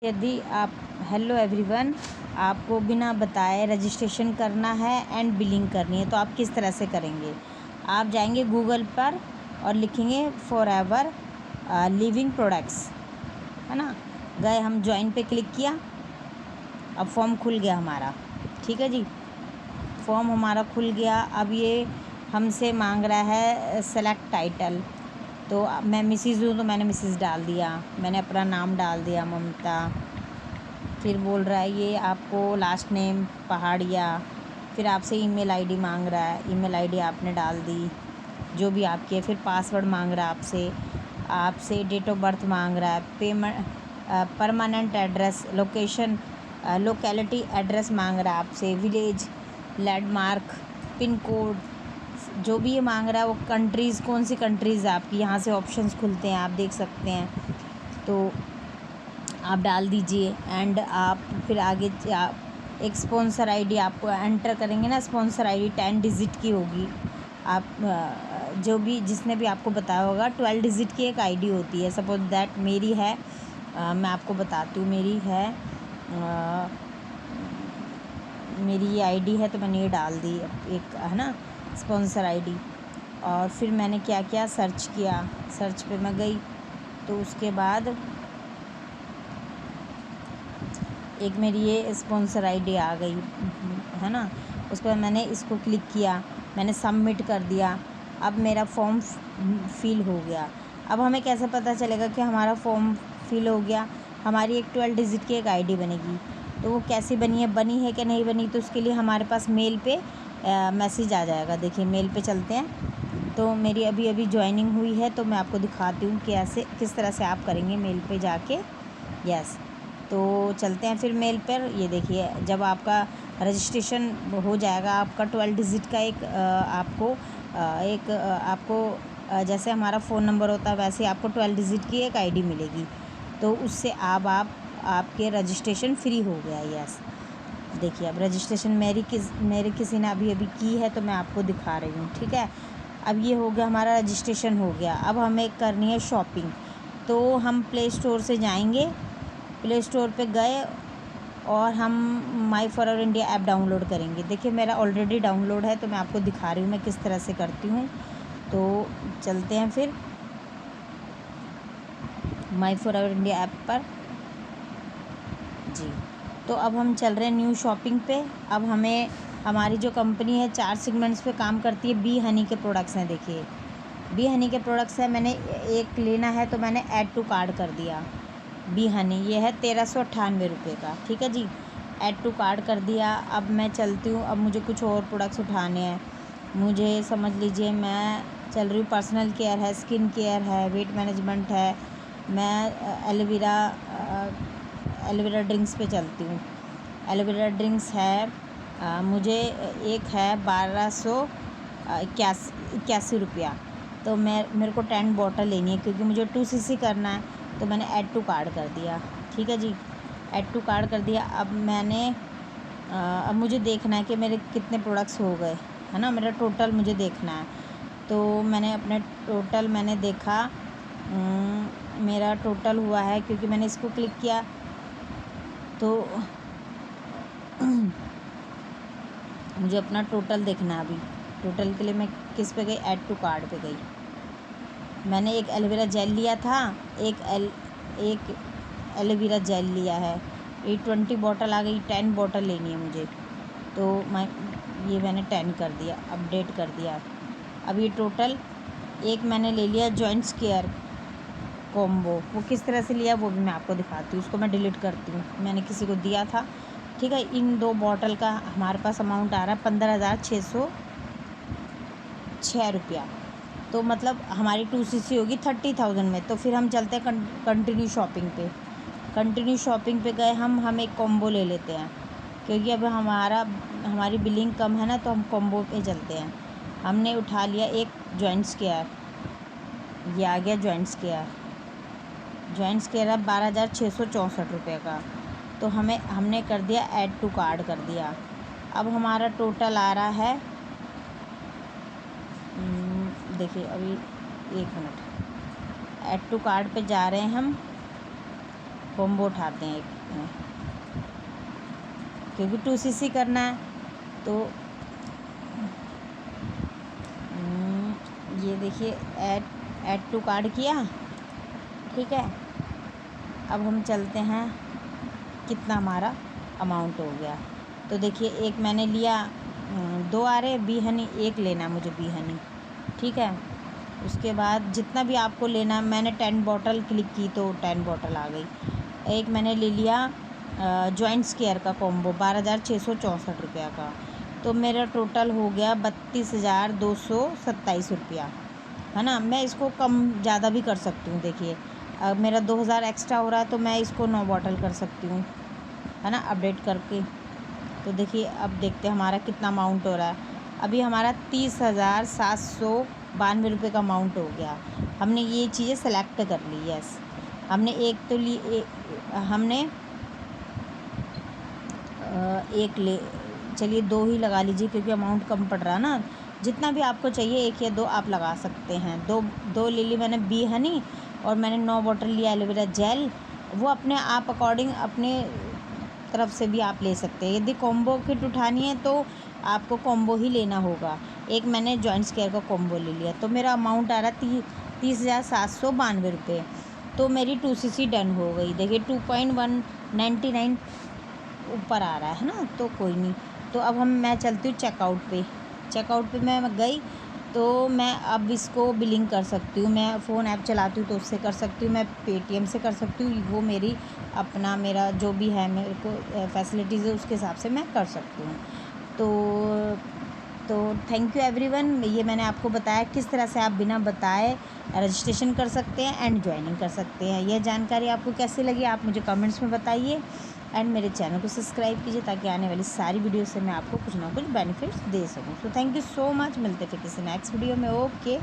यदि आप hello everyone, आपको बिना बताए रजिस्ट्रेशन करना है एंड बिलिंग करनी है तो आप किस तरह से करेंगे। आप जाएंगे गूगल पर और लिखेंगे फॉरएवर लिविंग प्रोडक्ट्स, है ना। गए, हम ज्वाइन पे क्लिक किया, अब फॉर्म खुल गया हमारा। ठीक है जी, फॉर्म हमारा खुल गया। अब ये हमसे मांग रहा है सेलेक्ट टाइटल, तो मैं मिसिज़ हूँ तो मैंने मिसिज़ डाल दिया, मैंने अपना नाम डाल दिया ममता। फिर बोल रहा है ये आपको लास्ट नेम पहाड़िया। फिर आपसे ईमेल आईडी मांग रहा है, ईमेल आईडी आपने डाल दी जो भी आपकी है। फिर पासवर्ड मांग रहा है आपसे डेट ऑफ बर्थ मांग रहा है, payment, permanent address, location, locality address मांग रहा है आपसे, विलेज, लैंडमार्क, पिन कोड, जो भी ये मांग रहा है। वो कंट्रीज़, कौन सी कंट्रीज़ आपकी, यहाँ से ऑप्शंस खुलते हैं, आप देख सकते हैं, तो आप डाल दीजिए। एंड आप फिर आगे आप एक स्पॉन्सर आईडी आपको एंटर करेंगे ना, स्पॉन्सर आईडी 10 डिजिट की होगी। आप जो भी जिसने भी आपको बताया होगा 12 डिजिट की एक आईडी होती है। सपोज दैट मेरी है, मैं आपको बताती हूँ, मेरी है मेरी ये आईडी है, तो मैंने ये डाल दी एक, है ना, स्पॉन्सर आईडी। और फिर मैंने क्या किया, सर्च किया, सर्च पे मैं गई तो उसके बाद एक मेरी ये स्पॉन्सर आईडी आ गई, है ना। उसके बाद मैंने इसको क्लिक किया, मैंने सबमिट कर दिया। अब मेरा फॉर्म फिल हो गया। अब हमें कैसे पता चलेगा कि हमारा फॉर्म फिल हो गया। हमारी एक 12 डिजिट की एक आईडी बनेगी, तो वो कैसी बनी है कि नहीं बनी, तो उसके लिए हमारे पास मेल पे मैसेज आ जाएगा। देखिए मेल पे चलते हैं, तो मेरी अभी अभी ज्वाइनिंग हुई है, तो मैं आपको दिखाती हूँ कि ऐसे किस तरह से आप करेंगे मेल पे जाके। यस, तो चलते हैं फिर मेल पर। ये देखिए, जब आपका रजिस्ट्रेशन हो जाएगा, आपका 12 डिजिट का एक आपको जैसे हमारा फ़ोन नंबर होता है वैसे आपको 12 डिजिट की एक आईडी मिलेगी, तो उससे आप आपके रजिस्ट्रेशन फ्री हो गया। यस, देखिए अब रजिस्ट्रेशन मेरी किसी ने अभी अभी की है, तो मैं आपको दिखा रही हूँ। ठीक है, अब ये हो गया, हमारा रजिस्ट्रेशन हो गया। अब हमें करनी है शॉपिंग, तो हम प्ले स्टोर से जाएंगे, प्ले स्टोर पे गए और हम माई फॉरएवर इंडिया ऐप डाउनलोड करेंगे। देखिए मेरा ऑलरेडी डाउनलोड है, तो मैं आपको दिखा रही हूँ मैं किस तरह से करती हूँ। तो चलते हैं फिर माई फॉरएवर इंडिया ऐप पर जी। तो अब हम चल रहे हैं न्यू शॉपिंग पे। अब हमें, हमारी जो कंपनी है 4 सेगमेंट्स पे काम करती है। बी हनी के प्रोडक्ट्स हैं, देखिए बी हनी के प्रोडक्ट्स हैं। मैंने एक लेना है तो मैंने ऐड टू कार्ड कर दिया। बी हनी ये है 1398 रुपये का। ठीक है जी, ऐड टू कार्ड कर दिया। अब मैं चलती हूँ, अब मुझे कुछ और प्रोडक्ट्स उठाने हैं। मुझे समझ लीजिए मैं चल रही हूँ, पर्सनल केयर है, स्किन केयर है, वेट मैनेजमेंट है। मैं एलोवेरा ड्रिंक्स पे चलती हूँ। एलोवेरा ड्रिंक्स है, मुझे एक है 1281 रुपया। तो मेरे को 10 बॉटल लेनी है, क्योंकि मुझे 2 cc करना है, तो मैंने ऐड टू कार्ड कर दिया। ठीक है जी, ऐड टू कार्ड कर दिया। अब मुझे देखना है कि मेरे कितने प्रोडक्ट्स हो गए, है ना, मेरा टोटल मुझे देखना है। तो मैंने अपने टोटल मैंने देखा, मेरा टोटल हुआ है, क्योंकि मैंने इसको क्लिक किया तो मुझे अपना टोटल देखना है। अभी टोटल के लिए मैं किस पे गई, ऐड टू कार्ड पे गई। मैंने एक एलोवेरा जेल लिया था, एक एलोवेरा जेल लिया है। ये 20 बॉटल आ गई, 10 बॉटल लेनी है मुझे, तो मैंने 10 कर दिया, अपडेट कर दिया। अब ये टोटल एक मैंने ले लिया जॉइंट्स केयर कॉम्बो। वो किस तरह से लिया वो भी मैं आपको दिखाती हूँ। उसको मैं डिलीट करती हूँ, मैंने किसी को दिया था। ठीक है, इन 2 बॉटल का हमारे पास अमाउंट आ रहा है 15,606 रुपया। तो मतलब हमारी 2 cc होगी 30,000 में। तो फिर हम चलते हैं कंटिन्यू शॉपिंग पे। कंटिन्यू शॉपिंग पे गए, हम एक कॉम्बो ले लेते हैं, क्योंकि अब हमारी बिलिंग कम है ना, तो हम कॉम्बो पे चलते हैं। हमने उठा लिया एक जॉइंट्स केयर, ये आ गया जॉइंट्स केयर है 12,664 रुपये का। तो हमने कर दिया, ऐड टू कार्ड कर दिया। अब हमारा टोटल आ रहा है, देखिए अभी 1 मिनट, ऐड टू कार्ड पे जा रहे हैं हम। कॉम्बो उठाते हैं क्योंकि 2cc करना है। तो ये देखिए ऐड टू कार्ड किया, ठीक है। अब हम चलते हैं कितना हमारा अमाउंट हो गया। तो देखिए एक मैंने लिया 2 आ रहे बी हनी, एक लेना मुझे बी हनी, ठीक है। उसके बाद जितना भी आपको लेना, मैंने 10 बॉटल क्लिक की तो 10 बॉटल आ गई। एक मैंने ले लिया जॉइंट स्केयर का कॉम्बो 12,664 रुपया का, तो मेरा टोटल हो गया 32,227 रुपया, है ना। मैं इसको कम ज़्यादा भी कर सकती हूँ। देखिए मेरा 2,000 एक्स्ट्रा हो रहा है तो मैं इसको 9 बॉटल कर सकती हूँ, है ना, अपडेट करके। तो देखिए अब देखते हैं हमारा कितना अमाउंट हो रहा है। अभी हमारा 30,792 रुपये का अमाउंट हो गया। हमने ये चीज़ें सेलेक्ट कर ली, यस। हमने एक तो हमने एक ले, चलिए 2 ही लगा लीजिए क्योंकि अमाउंट कम पड़ रहा है ना। जितना भी आपको चाहिए 1 या 2 आप लगा सकते हैं। दो ले ली मैंने बी हनी, और मैंने 9 बॉटल लिया एलोवेरा जेल। वो अपने आप अकॉर्डिंग अपने तरफ से भी आप ले सकते हैं। यदि कॉम्बो किट उठानी है तो आपको कॉम्बो ही लेना होगा। एक मैंने जॉइंट स्केयर का कॉम्बो ले लिया, तो मेरा अमाउंट आ रहा 30,792 रुपये। तो मेरी 2cc डन हो गई। देखिए 2.199 ऊपर आ रहा है ना, तो कोई नहीं। तो अब मैं चलती हूँ चेकआउट पे मैं गई, तो मैं अब इसको बिलिंग कर सकती हूँ। मैं फ़ोन ऐप चलाती हूँ तो उससे कर सकती हूँ, मैं पेटीएम से कर सकती हूँ। वो मेरा जो भी है मेरे को फैसिलिटीज़ है उसके हिसाब से मैं कर सकती हूँ। तो थैंक यू एवरीवन। ये मैंने आपको बताया किस तरह से आप बिना बताए रजिस्ट्रेशन कर सकते हैं एंड ज्वाइनिंग कर सकते हैं। यह जानकारी आपको कैसी लगी आप मुझे कमेंट्स में बताइए, एंड मेरे चैनल को सब्सक्राइब कीजिए ताकि आने वाली सारी वीडियो से मैं आपको कुछ ना कुछ बेनिफिट्स दे सकूं। So thank you so much. मिलते फिर किसी नेक्स्ट वीडियो में। ओके।